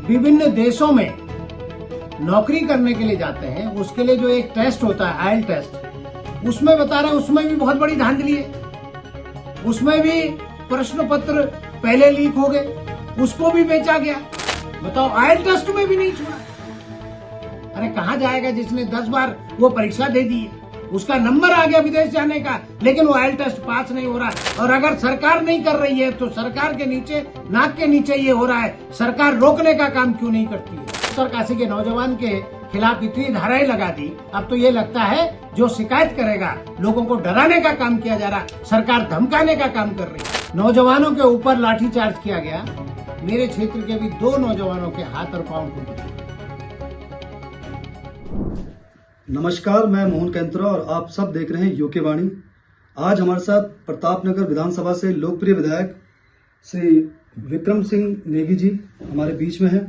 विभिन्न देशों में नौकरी करने के लिए जाते हैं, उसके लिए जो एक टेस्ट होता है आयल टेस्ट, उसमें बता रहे हैं उसमें भी बहुत बड़ी धांधली है। उसमें भी प्रश्न पत्र पहले लीक हो गए, उसको भी बेचा गया। बताओ, आयल टेस्ट में भी नहीं छोड़ा। अरे कहां जाएगा जिसने 10 बार वो परीक्षा दे दी है, उसका नंबर आ गया विदेश जाने का, लेकिन वो आयल टेस्ट पास नहीं हो रहा। और अगर सरकार नहीं कर रही है तो सरकार के नीचे, नाक के नीचे ये हो रहा है, सरकार रोकने का काम क्यों नहीं करती है? उत्तरकाशी के नौजवान के खिलाफ इतनी धाराएं लगा दी, अब तो ये लगता है जो शिकायत करेगा, लोगों को डराने का काम किया जा रहा, सरकार धमकाने का काम कर रही है। नौजवानों के ऊपर लाठीचार्ज किया गया। मेरे क्षेत्र के भी 2 नौजवानों के हाथ और पांव टूट गए। नमस्कार, मैं मोहन कैंत्रा और आप सब देख रहे हैं यूके वाणी। आज हमारे साथ प्रतापनगर विधानसभा से लोकप्रिय विधायक श्री विक्रम सिंह नेगी जी हमारे बीच में हैं।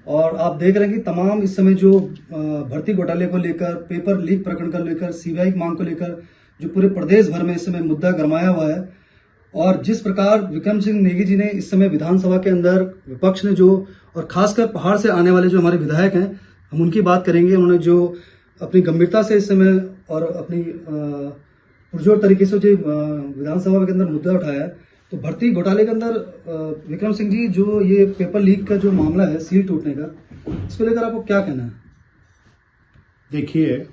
और आप देख रहे हैं कि तमाम इस समय जो भर्ती घोटाले को लेकर, पेपर लीक प्रकरण को लेकर, सीबीआई की मांग को लेकर जो पूरे प्रदेश भर में इस समय मुद्दा गरमाया हुआ है, और जिस प्रकार विक्रम सिंह नेगी जी ने इस समय विधानसभा के अंदर विपक्ष ने जो, और खासकर पहाड़ से आने वाले जो हमारे विधायक हैं, हम उनकी बात करेंगे। उन्होंने जो अपनी गंभीरता से इस समय और अपनी पुरजोर तरीके से जो विधानसभा के अंदर मुद्दा उठाया है, तो भर्ती घोटाले के अंदर विक्रम सिंह जी, जो ये पेपर लीक का जो मामला है, सील टूटने का, इसको लेकर आपको क्या कहना है? देखिए,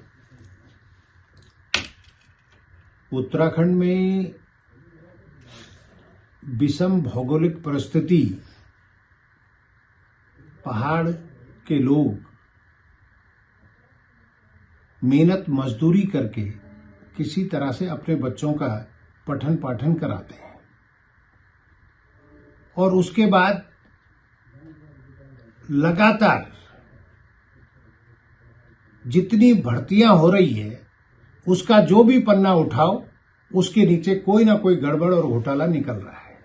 उत्तराखंड में विषम भौगोलिक परिस्थिति, पहाड़ के लोग मेहनत मजदूरी करके किसी तरह से अपने बच्चों का पठन पाठन कराते हैं, और उसके बाद लगातार जितनी भर्तियां हो रही है, उसका जो भी पन्ना उठाओ, उसके नीचे कोई ना कोई गड़बड़ और घोटाला निकल रहा है।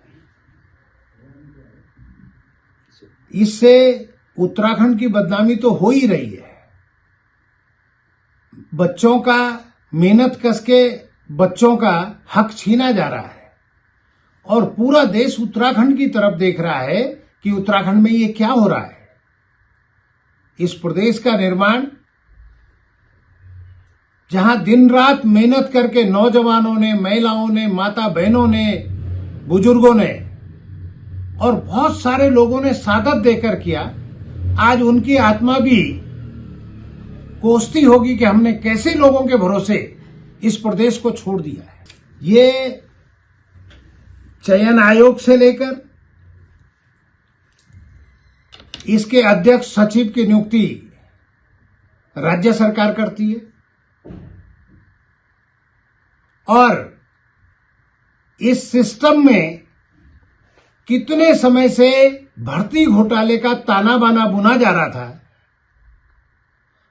इससे उत्तराखंड की बदनामी तो हो ही रही है। बच्चों का मेहनत कस के बच्चों का हक छीना जा रहा है, और पूरा देश उत्तराखंड की तरफ देख रहा है कि उत्तराखंड में ये क्या हो रहा है। इस प्रदेश का निर्माण, जहां दिन रात मेहनत करके नौजवानों ने, महिलाओं ने, माता बहनों ने, बुजुर्गों ने और बहुत सारे लोगों ने सादत देकर किया, आज उनकी आत्मा भी कोसती होगी कि हमने कैसे लोगों के भरोसे इस प्रदेश को छोड़ दिया है। ये चयन आयोग से लेकर इसके अध्यक्ष सचिव की नियुक्ति राज्य सरकार करती है, और इस सिस्टम में कितने समय से भर्ती घोटाले का ताना बाना बुना जा रहा था।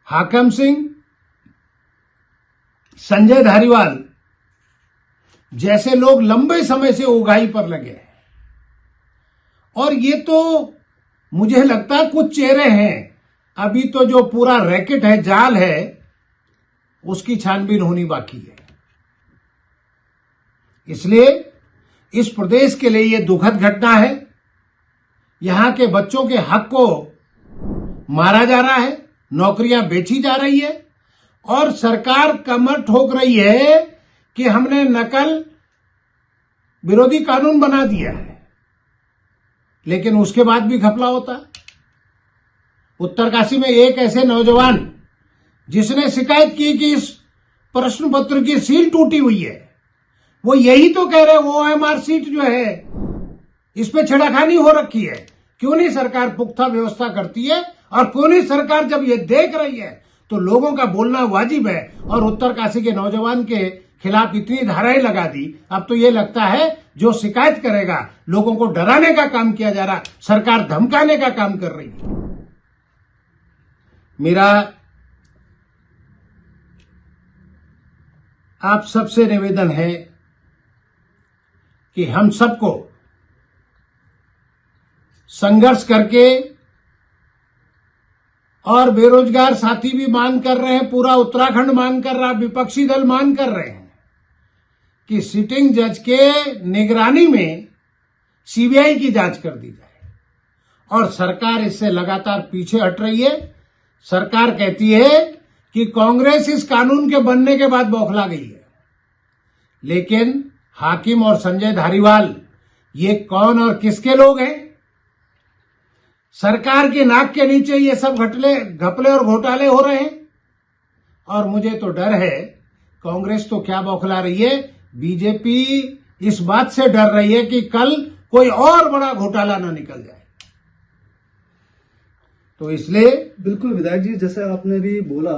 हाकम सिंह, संजय धारीवाल जैसे लोग लंबे समय से उगाही पर लगे हैं, और ये तो मुझे लगता है कुछ चेहरे हैं, अभी तो जो पूरा रैकेट है, जाल है, उसकी छानबीन होनी बाकी है। इसलिए इस प्रदेश के लिए यह दुखद घटना है। यहां के बच्चों के हक को मारा जा रहा है, नौकरियां बेची जा रही है, और सरकार कमर ठोक रही है कि हमने नकल विरोधी कानून बना दिया है, लेकिन उसके बाद भी घपला होता। उत्तरकाशी में एक ऐसे नौजवान जिसने शिकायत की कि इस प्रश्न पत्र की सील टूटी हुई है, वो यही तो कह रहे, वो OMR सीट जो है इस पे छेड़खानी हो रखी है। क्यों नहीं सरकार पुख्ता व्यवस्था करती है, और क्यों नहीं सरकार जब ये देख रही है तो लोगों का बोलना वाजिब है। और उत्तरकाशी के नौजवान के खिलाफ इतनी धाराएं लगा दी, अब तो ये लगता है जो शिकायत करेगा, लोगों को डराने का काम किया जा रहा, सरकार धमकाने का काम कर रही है। मेरा आप सबसे निवेदन है कि हम सबको संघर्ष करके, और बेरोजगार साथी भी मांग कर रहे हैं, पूरा उत्तराखंड मांग कर रहा, विपक्षी दल मांग कर रहे हैं कि सिटिंग जज के निगरानी में सीबीआई की जांच कर दी जाए, और सरकार इससे लगातार पीछे हट रही है। सरकार कहती है कि कांग्रेस इस कानून के बनने के बाद बौखला गई है, लेकिन हाकिम और संजय धारीवाल ये कौन और किसके लोग हैं? सरकार के नाक के नीचे ये सब घपले और घोटाले हो रहे हैं। और मुझे तो डर है, कांग्रेस तो क्या बौखला रही है, बीजेपी इस बात से डर रही है कि कल कोई और बड़ा घोटाला ना निकल जाए। तो इसलिए बिल्कुल विधायक जी, जैसे आपने भी बोला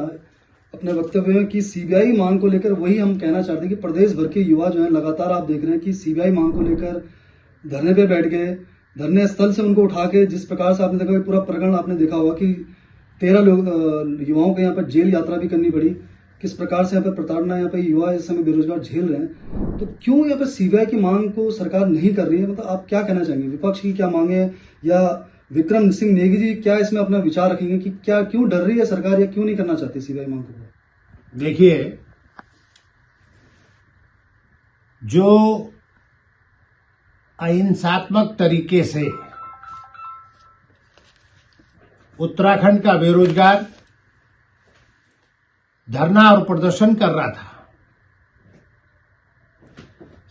अपने वक्तव्य में कि सीबीआई मांग को लेकर, वही हम कहना चाहते हैं कि प्रदेश भर के युवा जो है लगातार आप देख रहे हैं कि सीबीआई मांग को लेकर धरने पे बैठ गए। धरने स्थल से उनको उठा के, जिस प्रकार से आपने देखा पूरा प्रकरण आपने देखा होगा कि 13 लोग युवाओं को यहाँ पर जेल यात्रा भी करनी पड़ी। किस प्रकार से यहाँ पे प्रताड़ना, यहाँ पे युवा इस समय बेरोजगार झेल रहे हैं। तो क्यों यहाँ पे सीबीआई की मांग को सरकार नहीं कर रही है? मतलब आप क्या कहना चाहेंगे, विपक्ष की क्या मांग है, या विक्रम सिंह नेगी जी क्या इसमें अपना विचार रखेंगे कि क्या, क्यों डर रही है सरकार, या क्यों नहीं करना चाहती सीबीआई मांग को? देखिए, जो अहिंसात्मक तरीके से उत्तराखंड का बेरोजगार धरना और प्रदर्शन कर रहा था,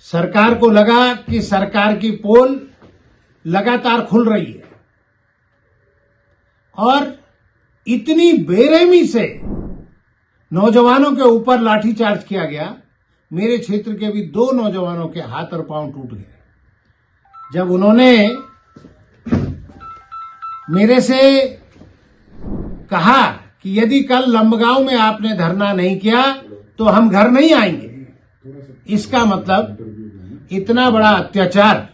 सरकार को लगा कि सरकार की पोल लगातार खुल रही है और इतनी बेरहमी से नौजवानों के ऊपर लाठीचार्ज किया गया। मेरे क्षेत्र के भी 2 नौजवानों के हाथ और पांव टूट गए। जब उन्होंने मेरे से कहा कि यदि कल लंबगांव में आपने धरना नहीं किया तो हम घर नहीं आएंगे, इसका मतलब इतना बड़ा अत्याचार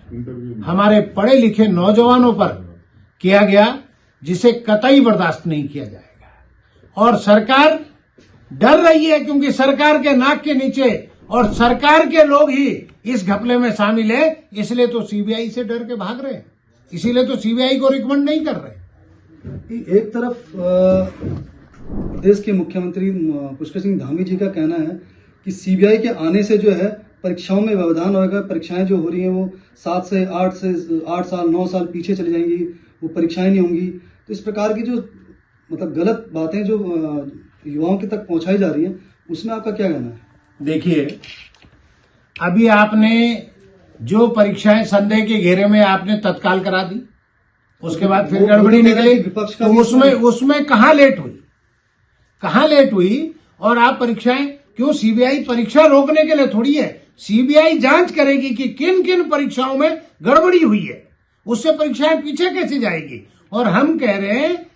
हमारे पढ़े लिखे नौजवानों पर किया गया जिसे कतई बर्दाश्त नहीं किया जाएगा। और सरकार डर रही है क्योंकि सरकार के नाक के नीचे और सरकार के लोग ही इस घपले में शामिल है, इसलिए तो सीबीआई से डर के भाग रहे हैं, इसीलिए तो सीबीआई को रिकमेंड नहीं कर रहे। एक तरफ प्रदेश के मुख्यमंत्री पुष्कर सिंह धामी जी का कहना है कि सीबीआई के आने से जो है परीक्षाओं में व्यवधान होगा, परीक्षाएं जो हो रही हैं वो 7 से 8 साल 9 साल पीछे चली जाएंगी, वो परीक्षाएं नहीं होंगी। तो इस प्रकार की जो मतलब गलत बातें जो युवाओं के तक पहुंचाई जा रही हैं, उसमें आपका क्या कहना है? देखिए, अभी आपने जो परीक्षाएं संदेह के घेरे में आपने तत्काल करा दी, उसके बाद फिर गड़बड़ी निकली, तो उसमें कहां लेट हुई और आप परीक्षाएं क्यों? सीबीआई परीक्षा रोकने के लिए थोड़ी है, सीबीआई जांच करेगी कि किन किन परीक्षाओं में गड़बड़ी हुई है, उससे परीक्षाएं पीछे कैसे जाएगी। और हम कह रहे हैं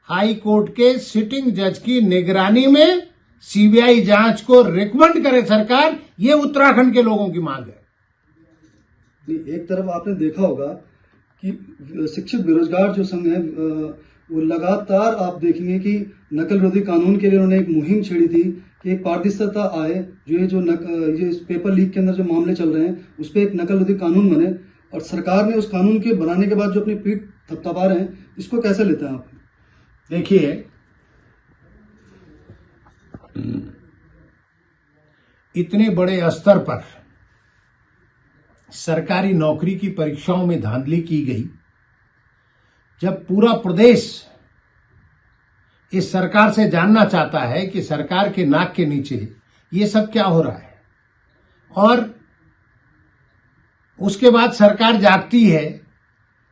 हाई कोर्ट के सिटिंग जज की निगरानी में सीबीआई जांच को रिकमेंड करे सरकार, ये उत्तराखंड के लोगों की मांग है। एक तरफ आपने देखा होगा कि शिक्षित बेरोजगार जो संघ है वो लगातार आप देखेंगे कि नकल विरोधी कानून के लिए उन्होंने एक मुहिम छेड़ी थी कि एक पारदर्शिता आए, ये पेपर लीक के अंदर जो मामले चल रहे हैं उस पर एक नकल विरोधी कानून बने। और सरकार ने उस कानून के बनाने के बाद जो अपनी पीठ थपथपा रहे हैं, इसको कैसे लेते हैं आप? देखिए, इतने बड़े स्तर पर सरकारी नौकरी की परीक्षाओं में धांधली की गई, जब पूरा प्रदेश इस सरकार से जानना चाहता है कि सरकार के नाक के नीचे ये सब क्या हो रहा है, और उसके बाद सरकार जागती है,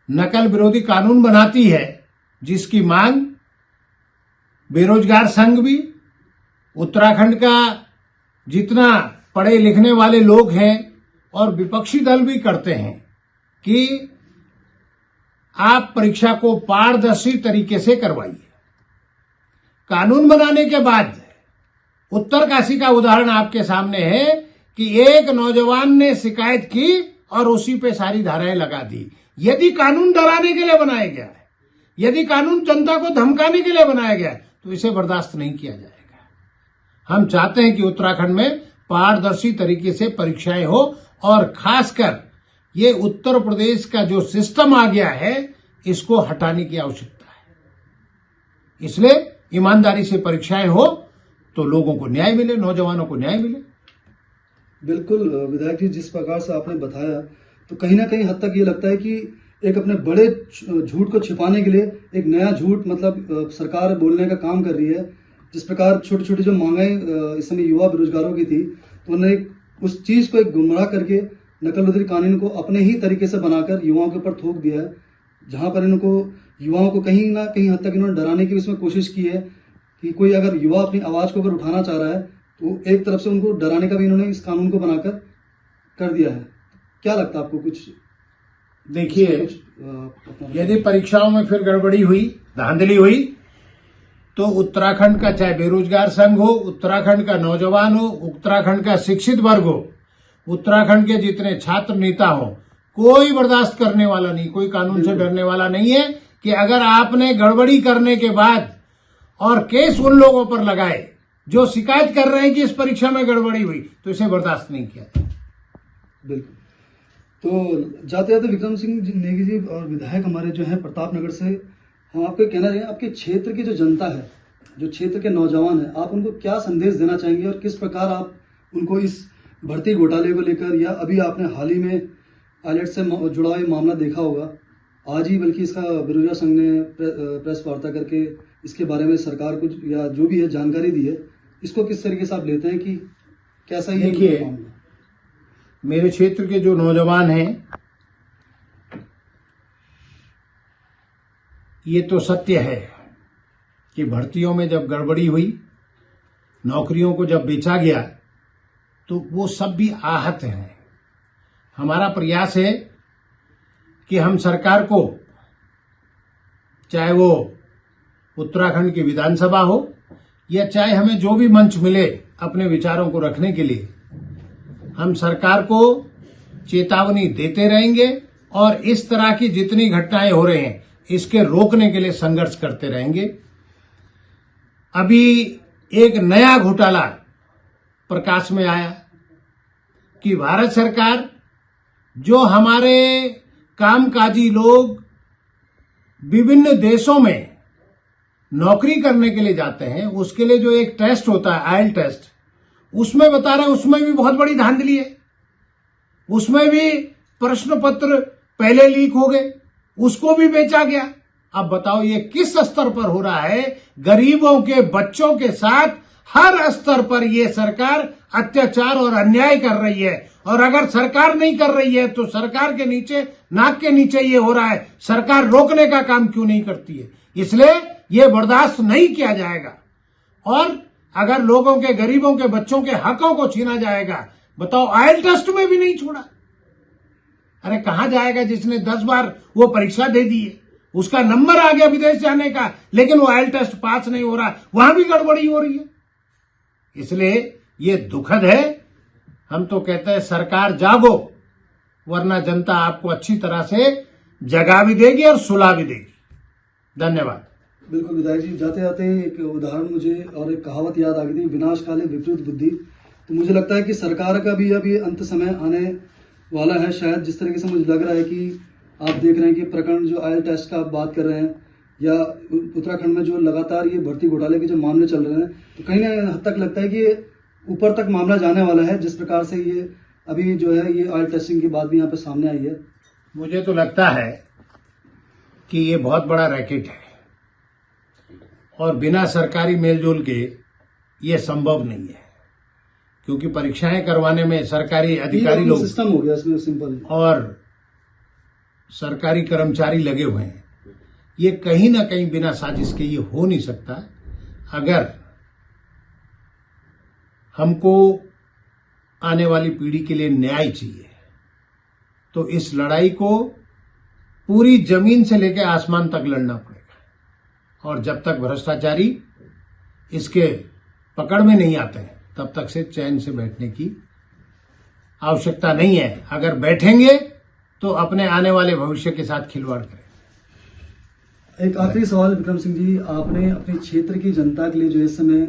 नकल विरोधी कानून बनाती है, जिसकी मांग बेरोजगार संघ भी, उत्तराखंड का जितना पढ़े लिखने वाले लोग हैं और विपक्षी दल भी करते हैं कि आप परीक्षा को पारदर्शी तरीके से करवाइए। कानून बनाने के बाद उत्तरकाशी का उदाहरण आपके सामने है कि एक नौजवान ने शिकायत की और उसी पे सारी धाराएं लगा दी। यदि कानून डराने के लिए बनाया गया है, यदि कानून जनता को धमकाने के लिए बनाया गया है, तो इसे बर्दाश्त नहीं किया जाएगा। हम चाहते हैं कि उत्तराखंड में पारदर्शी तरीके से परीक्षाएं हो, और खासकर ये उत्तर प्रदेश का जो सिस्टम आ गया है, इसको हटाने की आवश्यकता है। इसलिए ईमानदारी से परीक्षाएं हो तो लोगों को न्याय मिले, नौजवानों को न्याय मिले। बिल्कुल विधायक जी, जिस प्रकार से आपने बताया, तो कहीं ना कहीं हद तक ये लगता है कि एक अपने बड़े झूठ को छिपाने के लिए एक नया झूठ मतलब सरकार बोलने का काम कर रही है। जिस प्रकार छोटी छोटी जो मांगें इस समय युवा बेरोजगारों की थी, तो उन्होंने उस चीज को एक गुमराह करके नकल बदली कानून को अपने ही तरीके से बनाकर युवाओं के ऊपर थोप दिया है, जहां पर इनको युवाओं को कहीं ना कहीं हद तक इन्होंने डराने की इसमें कोशिश की है कि कोई अगर युवा अपनी आवाज को अगर उठाना चाह रहा है तो एक तरफ से उनको डराने का भी इन्होंने इस कानून को बनाकर कर दिया है। क्या लगता है आपको? कुछ देखिए, यदि परीक्षाओं में फिर गड़बड़ी हुई, धांधली हुई, तो उत्तराखंड का चाहे बेरोजगार संघ हो, उत्तराखंड का नौजवान हो, उत्तराखंड का शिक्षित वर्ग हो, उत्तराखंड के जितने छात्र नेता हो, कोई बर्दाश्त करने वाला नहीं, कोई कानून से डरने वाला नहीं है कि अगर आपने गड़बड़ी करने के बाद और केस उन लोगों पर लगाए जो शिकायत कर रहे हैं कि इस परीक्षा में गड़बड़ी हुई, तो इसे बर्दाश्त नहीं किया जाए। बिल्कुल। तो जाते जाते विक्रम सिंह नेगी जी और विधायक हमारे जो हैं प्रताप नगर से, हम आपको कहना चाहिए आपके क्षेत्र की जो जनता है, जो क्षेत्र के नौजवान है, आप उनको क्या संदेश देना चाहेंगे और किस प्रकार आप उनको इस भर्ती घोटाले को लेकर, या अभी आपने हाल ही में आईलेट से जुड़ा हुआ मामला देखा होगा, आज ही बल्कि इसका बेरोजगार संघ ने प्रेस वार्ता करके इसके बारे में सरकार को या जो भी है जानकारी दी है, इसको किस तरीके से आप लेते हैं कि कैसा ही देखिए, मेरे क्षेत्र के जो नौजवान हैं, ये तो सत्य है कि भर्तियों में जब गड़बड़ी हुई, नौकरियों को जब बेचा गया, तो वो सब भी आहत हैं। हमारा प्रयास है कि हम सरकार को, चाहे वो उत्तराखंड की विधानसभा हो या चाहे हमें जो भी मंच मिले अपने विचारों को रखने के लिए, हम सरकार को चेतावनी देते रहेंगे और इस तरह की जितनी घटनाएं हो रही हैं इसके रोकने के लिए संघर्ष करते रहेंगे। अभी एक नया घोटाला प्रकाश में आया कि भारत सरकार जो हमारे कामकाजी लोग विभिन्न देशों में नौकरी करने के लिए जाते हैं, उसके लिए जो एक टेस्ट होता है आयल टेस्ट, उसमें बता रहे हैं उसमें भी बहुत बड़ी धांधली है। उसमें भी प्रश्न पत्र पहले लीक हो गए, उसको भी बेचा गया। अब बताओ ये किस स्तर पर हो रहा है? गरीबों के बच्चों के साथ हर स्तर पर ये सरकार अत्याचार और अन्याय कर रही है। और अगर सरकार नहीं कर रही है तो सरकार के नीचे, नाक के नीचे ये हो रहा है, सरकार रोकने का काम क्यों नहीं करती है? इसलिए ये बर्दाश्त नहीं किया जाएगा। और अगर लोगों के, गरीबों के बच्चों के हकों को छीना जाएगा, बताओ आयल टेस्ट में भी नहीं छोड़ा। अरे कहां जाएगा जिसने 10 बार वो परीक्षा दे दी है, उसका नंबर आ गया विदेश जाने का, लेकिन वो आयल टेस्ट पास नहीं हो रहा, वहां भी गड़बड़ी हो रही है। इसलिए ये दुखद है। हम तो कहते हैं सरकार जागो, वरना जनता आपको अच्छी तरह से जगा भी देगी और सुला भी देगी। धन्यवाद। बिल्कुल विधायक जी, जाते जाते एक उदाहरण मुझे और एक कहावत याद आ गई थी, विनाश काले विपरीत बुद्धि। तो मुझे लगता है कि सरकार का भी अभी अंत समय आने वाला है शायद। जिस तरीके से मुझे लग रहा है कि आप देख रहे हैं कि प्रकरण जो आयल टेस्ट का आप बात कर रहे हैं, या उत्तराखंड में जो लगातार ये भर्ती घोटाले के जो मामले चल रहे हैं, तो कहीं ना हद तक लगता है कि ऊपर तक मामला जाने वाला है। जिस प्रकार से ये अभी जो है ये आयल टेस्टिंग की बात भी यहाँ पे सामने आई है, मुझे तो लगता है कि ये बहुत बड़ा रैकेट है और बिना सरकारी मेलजोल के ये संभव नहीं है, क्योंकि परीक्षाएं करवाने में सरकारी अधिकारी लोग, सिस्टम हो गया इसमें सिंपल, और सरकारी कर्मचारी लगे हुए हैं। ये कहीं ना कहीं बिना साजिश के ये हो नहीं सकता। अगर हमको आने वाली पीढ़ी के लिए न्याय चाहिए तो इस लड़ाई को पूरी जमीन से लेकर आसमान तक लड़ना पड़ेगा। और जब तक भ्रष्टाचारी इसके पकड़ में नहीं आते हैं तब तक से चैन से बैठने की आवश्यकता नहीं है। अगर बैठेंगे तो अपने आने वाले भविष्य के साथ खिलवाड़ करें। एक आखिरी सवाल विक्रम सिंह जी, आपने अपने क्षेत्र की जनता के लिए जो इस समय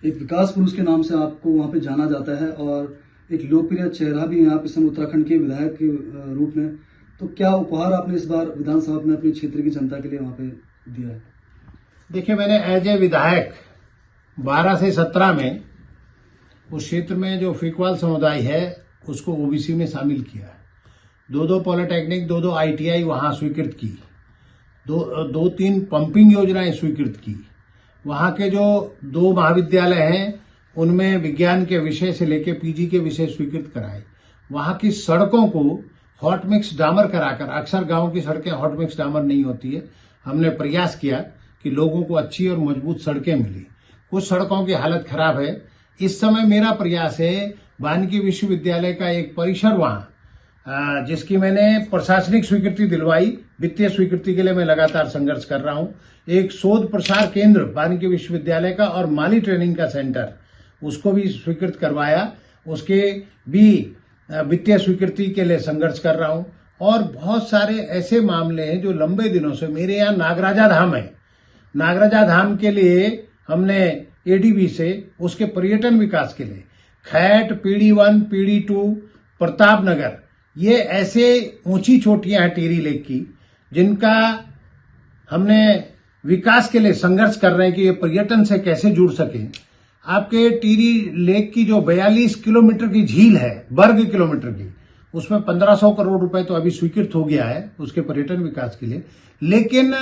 एक विकास पुरुष के नाम से आपको वहां पे जाना जाता है और एक लोकप्रिय चेहरा भी हैं आप इस समय उत्तराखंड के विधायक के रूप में, तो क्या उपहार आपने इस बार विधानसभा में अपने क्षेत्र की जनता के लिए वहां पे दिया है? देखिए, मैंने एज ए विधायक 12 से 17 में उस क्षेत्र में जो फिकवाल समुदाय है उसको ओबीसी में शामिल किया। दो पॉलिटेक्निक, दो ITI वहां स्वीकृत की, दो तीन पंपिंग योजनाएं स्वीकृत की। वहां के जो 2 महाविद्यालय हैं उनमें विज्ञान के विषय से लेकर PG के विषय स्वीकृत कराए। वहां की सड़कों को हॉट मिक्स डामर कराकर, अक्सर गांव की सड़कें हॉट मिक्स डामर नहीं होती है, हमने प्रयास किया कि लोगों को अच्छी और मजबूत सड़कें मिली। कुछ सड़कों की हालत खराब है। इस समय मेरा प्रयास है वानिकी विश्वविद्यालय का एक परिसर वहां, जिसकी मैंने प्रशासनिक स्वीकृति दिलवाई, वित्तीय स्वीकृति के लिए मैं लगातार संघर्ष कर रहा हूं। एक शोध प्रसार केंद्र वानिकी विश्वविद्यालय का और माली ट्रेनिंग का सेंटर, उसको भी स्वीकृत करवाया, उसके भी वित्तीय स्वीकृति के लिए संघर्ष कर रहा हूं। और बहुत सारे ऐसे मामले हैं जो लंबे दिनों से मेरे यहाँ नागराजा धाम है, नागराजा धाम के लिए हमने ADB से उसके पर्यटन विकास के लिए खैट, PD1, PD2, प्रताप नगर, ये ऐसे ऊंची चोटियां हैं टिहरी लेक की, जिनका हमने विकास के लिए संघर्ष कर रहे हैं कि ये पर्यटन से कैसे जुड़ सके। आपके टिहरी लेक की जो 42 किलोमीटर की झील है, वर्ग किलोमीटर की, उसमें 1500 करोड़ रुपए तो अभी स्वीकृत हो गया है उसके पर्यटन विकास के लिए। लेकिन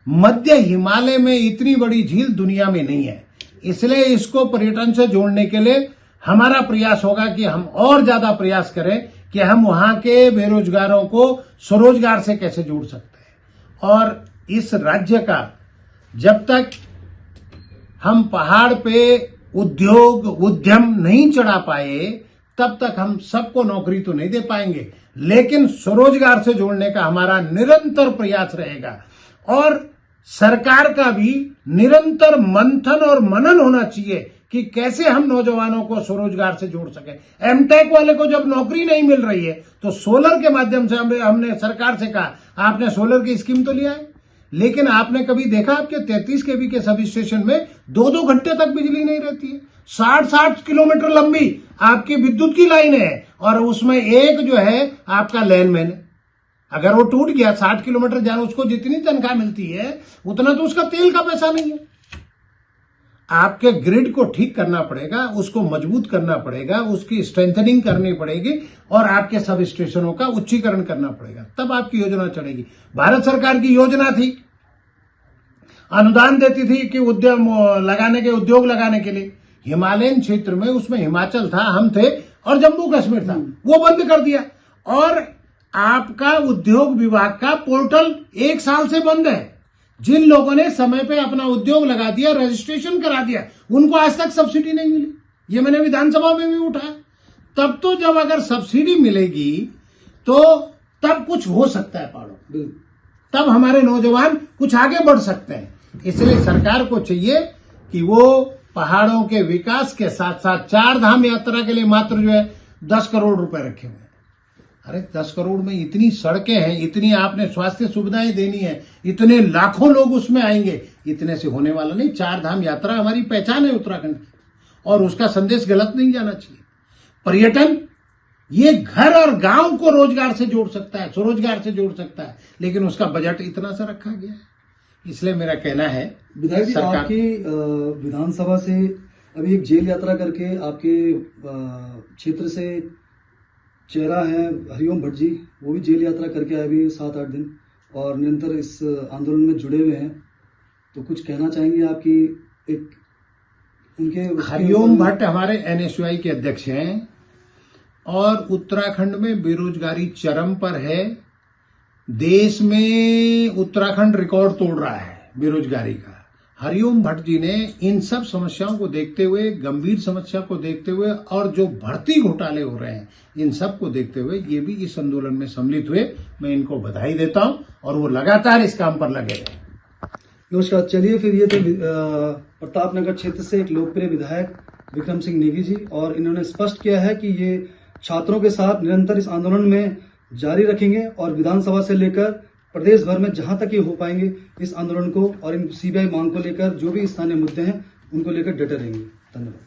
मध्य हिमालय में इतनी बड़ी झील दुनिया में नहीं है, इसलिए इसको पर्यटन से जोड़ने के लिए हमारा प्रयास होगा कि हम और ज्यादा प्रयास करें कि हम वहां के बेरोजगारों को स्वरोजगार से कैसे जोड़ सकते हैं। और इस राज्य का जब तक हम पहाड़ पे उद्योग उद्यम नहीं चढ़ा पाए, तब तक हम सबको नौकरी तो नहीं दे पाएंगे, लेकिन स्वरोजगार से जोड़ने का हमारा निरंतर प्रयास रहेगा। और सरकार का भी निरंतर मंथन और मनन होना चाहिए कि कैसे हम नौजवानों को स्वरोजगार से जोड़ सके। एमटेक वाले को जब नौकरी नहीं मिल रही है तो सोलर के माध्यम से हमने सरकार से कहा, आपने सोलर की स्कीम तो लिया है, लेकिन आपने कभी देखा आपके 33 kV के सब स्टेशन में 2-2 घंटे तक बिजली नहीं रहती है। 60-60 किलोमीटर लंबी आपकी विद्युत की लाइन है और उसमें एक जो है आपका लाइनमैन है। अगर वो टूट गया 60 किलोमीटर जाना, उसको जितनी तनख्वाह मिलती है उतना तो उसका तेल का पैसा नहीं है। आपके ग्रिड को ठीक करना पड़ेगा, उसको मजबूत करना पड़ेगा, उसकी स्ट्रेंथनिंग करनी पड़ेगी और आपके सब स्टेशनों का उच्चीकरण करना पड़ेगा, तब आपकी योजना चलेगी। भारत सरकार की योजना थी, अनुदान देती थी कि उद्यम उद्योग लगाने के लिए हिमालयन क्षेत्र में, उसमें हिमाचल था, हम थे और जम्मू कश्मीर था, वो बंद कर दिया। और आपका उद्योग विभाग का पोर्टल 1 साल से बंद है। जिन लोगों ने समय पे अपना उद्योग लगा दिया, रजिस्ट्रेशन करा दिया, उनको आज तक सब्सिडी नहीं मिली। ये मैंने विधानसभा में भी उठाया। तब तो जब अगर सब्सिडी मिलेगी तो तब कुछ हो सकता है पहाड़ों, तब हमारे नौजवान कुछ आगे बढ़ सकते हैं। इसलिए सरकार को चाहिए कि वो पहाड़ों के विकास के साथ साथ 4 धाम यात्रा के लिए मात्र जो है 10 करोड़ रुपए रखे हुए हैं। अरे 10 करोड़ में इतनी सड़कें हैं, इतनी आपने स्वास्थ्य सुविधाएं देनी है, इतने लाखों लोग उसमें आएंगे, इतने से होने वाला नहीं। 4 धाम यात्रा हमारी पहचान है उत्तराखंड की, और उसका संदेश गलत नहीं जाना चाहिए। पर्यटन ये घर और गांव को रोजगार से जोड़ सकता है, स्वरोजगार से जोड़ सकता है, लेकिन उसका बजट इतना सा रखा गया है। इसलिए मेरा कहना है, विधायक जी, आपकी विधानसभा से अभी एक जेल यात्रा करके आपके क्षेत्र से चेहरा है हरिओम भट्ट जी, वो भी जेल यात्रा करके आए अभी 7-8 दिन और निरंतर इस आंदोलन में जुड़े हुए हैं। तो कुछ कहना चाहेंगे आपकी एक उनके? हरिओम भट्ट हमारे NSUI के अध्यक्ष हैं और उत्तराखंड में बेरोजगारी चरम पर है। देश में उत्तराखंड रिकॉर्ड तोड़ रहा है बेरोजगारी का। हरिओम भट्ट जी ने इन सब समस्याओं को देखते हुए, गंभीर समस्या को देखते हुए और जो भर्ती घोटाले हो रहे हैं इन सब को देखते हुए ये भी इस आंदोलन में सम्मिलित हुए। मैं इनको बधाई देता हूं और वो लगातार इस काम पर लगे रहे। नमस्कार। चलिए फिर ये तो प्रताप नगर क्षेत्र से एक लोकप्रिय विधायक विक्रम सिंह नेगी जी, और इन्होंने स्पष्ट किया है कि ये छात्रों के साथ निरंतर इस आंदोलन में जारी रखेंगे और विधानसभा से लेकर प्रदेश भर में जहां तक ये हो पाएंगे इस आंदोलन को और इन CBI मांग को लेकर जो भी स्थानीय मुद्दे हैं उनको लेकर डटे रहेंगे। धन्यवाद।